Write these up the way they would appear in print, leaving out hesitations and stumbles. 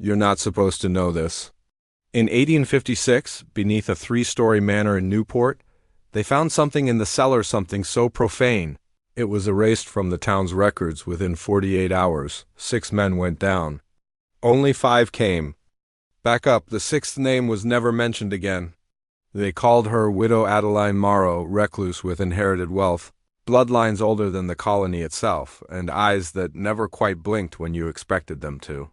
You're not supposed to know this. In 1856, beneath a three-story manor in Newport, they found something in the cellar, something so profane, it was erased from the town's records within 48 hours. 6 men went down. Only 5 came back up. The 6th name was never mentioned again. They called her Widow Adeline Morrow, recluse with inherited wealth, bloodlines older than the colony itself, and eyes that never quite blinked when you expected them to.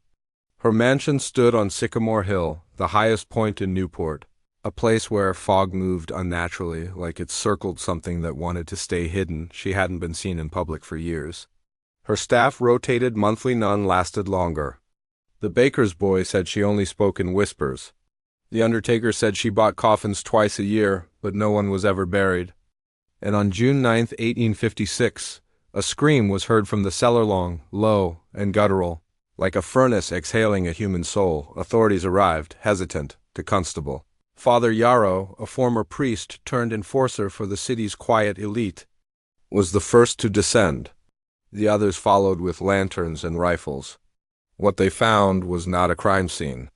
Her mansion stood on Sycamore Hill, the highest point in Newport, a place where fog moved unnaturally, like it circled something that wanted to stay hidden. She hadn't been seen in public for years. Her staff rotated monthly, none lasted longer. The baker's boy said she only spoke in whispers. The undertaker said she bought coffins twice a year, but no one was ever buried. And on June 9, 1856, a scream was heard from the cellar, long, low, and guttural, like a furnace exhaling a human soul. Authorities arrived, hesitant, to Constable. Father Yarrow, a former priest turned enforcer for the city's quiet elite, was the first to descend. The others followed with lanterns and rifles. What they found was not a crime scene.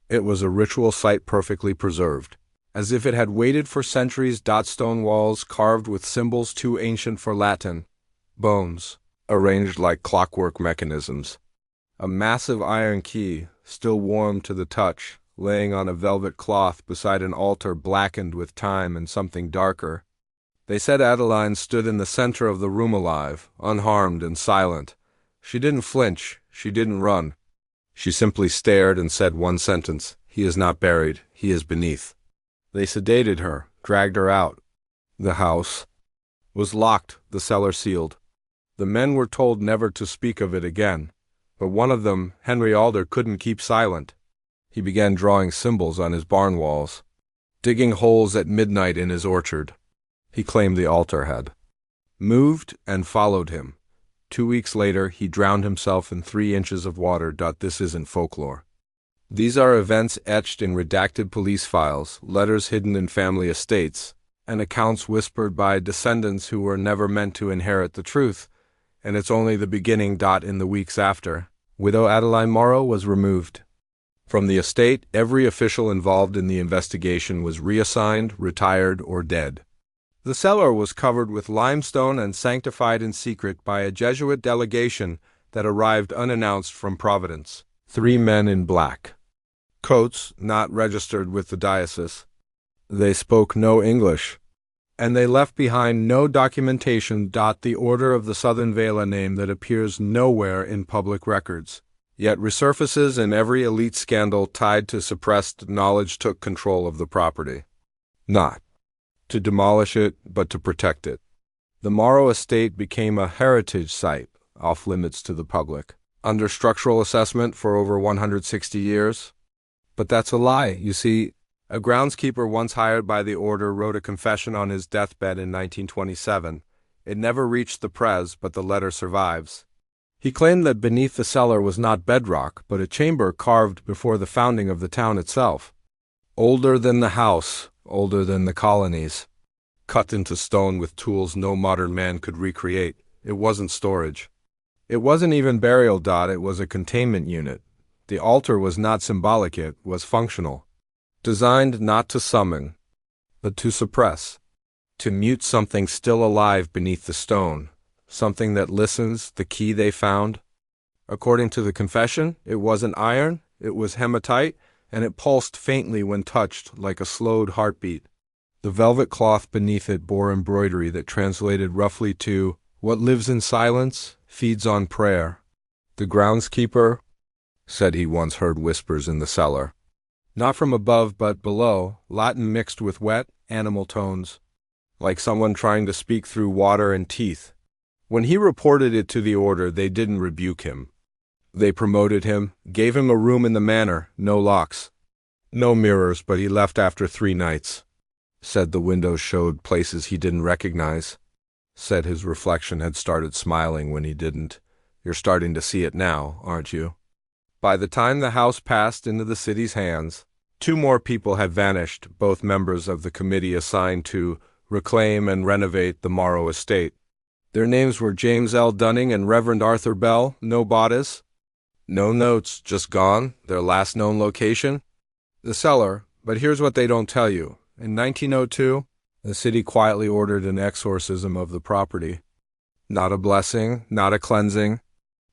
It was a ritual site perfectly preserved, as if it had waited for centuries. Stone walls carved with symbols too ancient for Latin. Bones, arranged like clockwork mechanisms. A massive iron key, still warm to the touch, laying on a velvet cloth beside an altar blackened with time and something darker. They said Adeline stood in the center of the room, alive, unharmed and silent. She didn't flinch, she didn't run. She simply stared and said one sentence: "He is not buried, he is beneath." They sedated her, dragged her out. The house was locked, the cellar sealed. The men were told never to speak of it again, but one of them, Henry Alder, couldn't keep silent. He began drawing symbols on his barn walls, digging holes at midnight in his orchard. He claimed the altar had moved and followed him. 2 weeks later, he drowned himself in 3 inches of water. This isn't folklore. These are events etched in redacted police files, letters hidden in family estates, and accounts whispered by descendants who were never meant to inherit the truth. And it's only the beginning. In the weeks after, Widow Adeline Morrow was removed from the estate. Every official involved in the investigation was reassigned, retired, or dead. The cellar was covered with limestone and sanctified in secret by a Jesuit delegation that arrived unannounced from Providence. 3 men in black coats, not registered with the diocese. They spoke no English, and they left behind no documentation. The Order of the Southern Veil, a name that appears nowhere in public records, yet resurfaces in every elite scandal tied to suppressed knowledge, took control of the property. Not to demolish it, but to protect it. The Morrow estate became a heritage site, off limits to the public, under structural assessment for over 160 years. But that's a lie. You see, a groundskeeper once hired by the order wrote a confession on his deathbed in 1927. It never reached the press, but the letter survives. He claimed that beneath the cellar was not bedrock, but a chamber carved before the founding of the town itself. Older than the house, older than the colonies. Cut into stone with tools no modern man could recreate. It wasn't storage. It wasn't even burial. It was a containment unit. The altar was not symbolic, it was functional. Designed not to summon, but to suppress. To mute something still alive beneath the stone. Something that listens. The key they found, according to the confession, it wasn't iron, it was hematite, and it pulsed faintly when touched, like a slowed heartbeat. The velvet cloth beneath it bore embroidery that translated roughly to, "What lives in silence, feeds on prayer." The groundskeeper said he once heard whispers in the cellar. Not from above but below, Latin mixed with wet, animal tones, like someone trying to speak through water and teeth. When he reported it to the order, they didn't rebuke him. They promoted him, gave him a room in the manor, no locks, no mirrors, but he left after 3 nights. Said the windows showed places he didn't recognize. Said his reflection had started smiling when he didn't. You're starting to see it now, aren't you? By the time the house passed into the city's hands, 2 more people had vanished, both members of the committee assigned to reclaim and renovate the Morrow estate. Their names were James L. Dunning and Reverend Arthur Bell, no bodies, No notes, just gone, their last known location? The cellar, but here's what they don't tell you. In 1902, the city quietly ordered an exorcism of the property. Not a blessing, not a cleansing.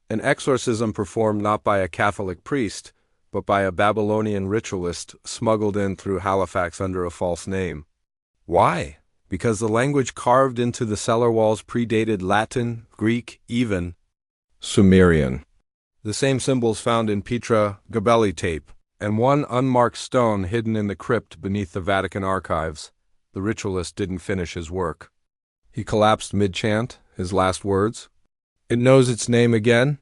An exorcism performed not by a Catholic priest, but by a Babylonian ritualist smuggled in through Halifax under a false name. Why? Because the language carved into the cellar walls predated Latin, Greek, even Sumerian. The same symbols found in Petra Gabelli tape, and one unmarked stone hidden in the crypt beneath the Vatican archives. The ritualist didn't finish his work. He collapsed mid-chant, his last words. It knows its name again.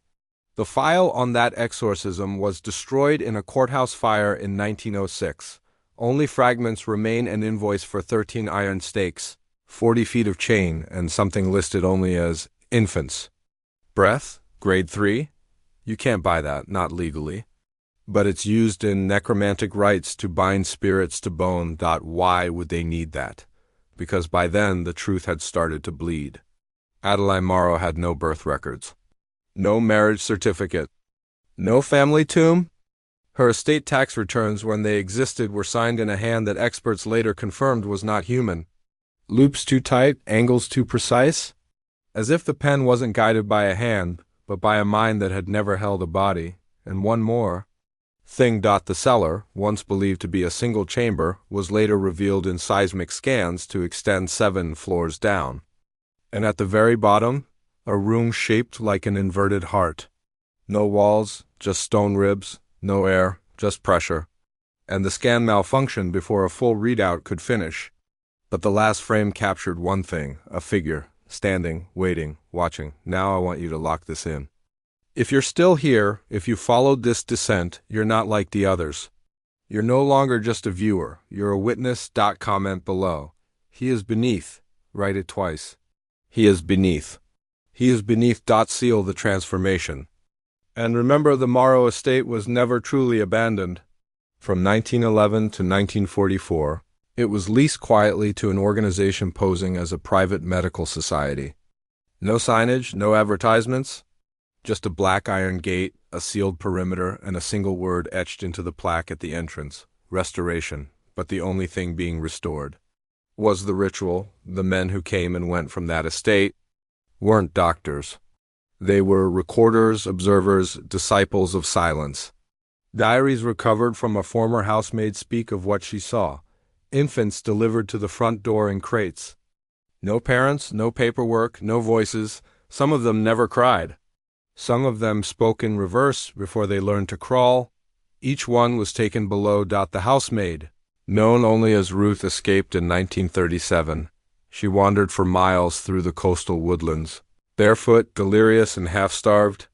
The file on that exorcism was destroyed in a courthouse fire in 1906. Only fragments remain, an invoice for 13 iron stakes, 40 feet of chain, and something listed only as infants. Breath, grade 3? You can't buy that, not legally. But it's used in necromantic rites to bind spirits to bone. Why would they need that? Because by then the truth had started to bleed. Adeline Morrow had no birth records, no marriage certificate, no family tomb. Her estate tax returns, when they existed, were signed in a hand that experts later confirmed was not human. Loops too tight, angles too precise? As if the pen wasn't guided by a hand, but by a mind that had never held a body. And one more thing. The cellar, once believed to be a single chamber, was later revealed in seismic scans to extend 7 floors down. And at the very bottom, a room shaped like an inverted heart. No walls, just stone ribs, no air, just pressure. And the scan malfunctioned before a full readout could finish. But the last frame captured one thing, a figure, standing, waiting, watching. Now I want you to lock this in. If you're still here, if you followed this descent, you're not like the others. You're no longer just a viewer, you're a witness. Comment below. He is beneath. Write it twice. He is beneath. He is beneath. Seal the transformation. And remember, the Morrow estate was never truly abandoned. From 1911 to 1944, it was leased quietly to an organization posing as a private medical society. No signage, no advertisements. Just a black iron gate, a sealed perimeter, and a single word etched into the plaque at the entrance: restoration. But the only thing being restored was the ritual. The men who came and went from that estate weren't doctors. They were recorders, observers, disciples of silence. Diaries recovered from a former housemaid speak of what she saw: infants delivered to the front door in crates. No parents, no paperwork, no voices. Some of them never cried. Some of them spoke in reverse before they learned to crawl. Each one was taken below. The housemaid, known only as Ruth, escaped in 1937. She wandered for miles through the coastal woodlands, barefoot, delirious, and half-starved.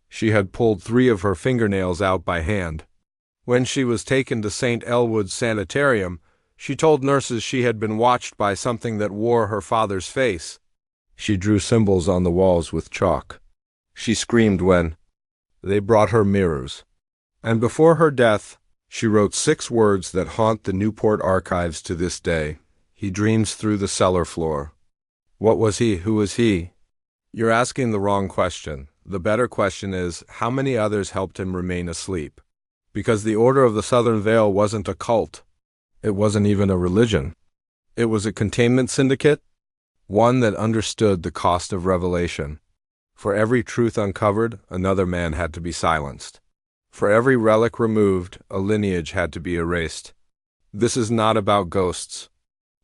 She had pulled 3 of her fingernails out by hand. When she was taken to St. Elwood's Sanitarium, she told nurses she had been watched by something that wore her father's face. She drew symbols on the walls with chalk. She screamed when they brought her mirrors. And before her death, she wrote 6 words that haunt the Newport archives to this day: he dreams through the cellar floor. What was he? Who was he? You're asking the wrong question. The better question is, how many others helped him remain asleep? Because the Order of the Southern Veil wasn't a cult. It wasn't even a religion. It was a containment syndicate, one that understood the cost of revelation. For every truth uncovered, another man had to be silenced. For every relic removed, a lineage had to be erased. This is not about ghosts.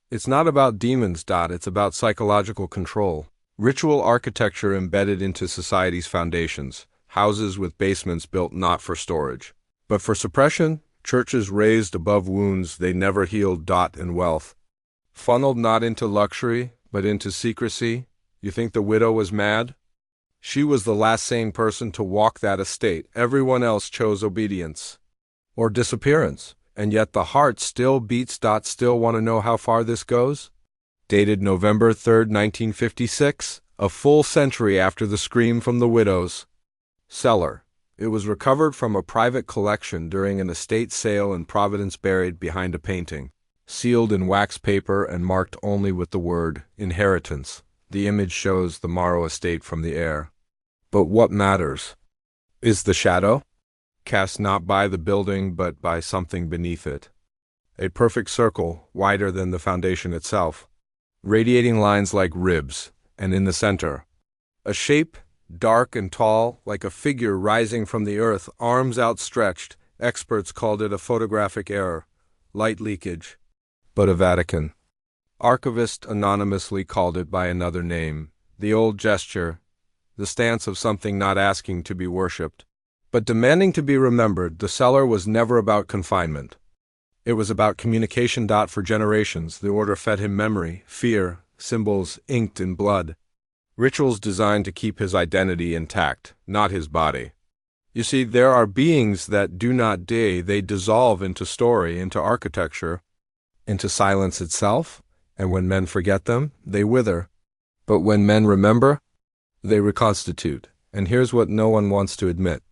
It's not about demons. It's about psychological control. Ritual architecture embedded into society's foundations. Houses with basements built not for storage, but for suppression. Churches raised above wounds they never healed. And wealth funneled not into luxury, but into secrecy. You think the widow was mad? She was the last sane person to walk that estate. Everyone else chose obedience or disappearance, and yet the heart still beats. Still want to know how far this goes? Dated November 3rd, 1956, a full century after the scream from the widows. Cellar. It was recovered from a private collection during an estate sale in Providence, buried behind a painting, sealed in wax paper and marked only with the word inheritance. The image shows the Morrow estate from the air. But what matters is the shadow. cast not by the building but by something beneath it. A perfect circle, wider than the foundation itself, radiating lines like ribs, and in the center, a shape, dark and tall, like a figure rising from the earth, arms outstretched. Experts called it a photographic error, light leakage, but a Vatican. Archivists anonymously called it by another name, the old gesture, the stance of something not asking to be worshipped, but demanding to be remembered. The cellar was never about confinement. It was about communication. For generations, the order fed him memory, fear, symbols inked in blood, rituals designed to keep his identity intact, not his body. You see, there are beings that do not die. They dissolve into story, into architecture, into silence itself, and when men forget them, they wither. But when men remember, they reconstitute. And here's what no one wants to admit.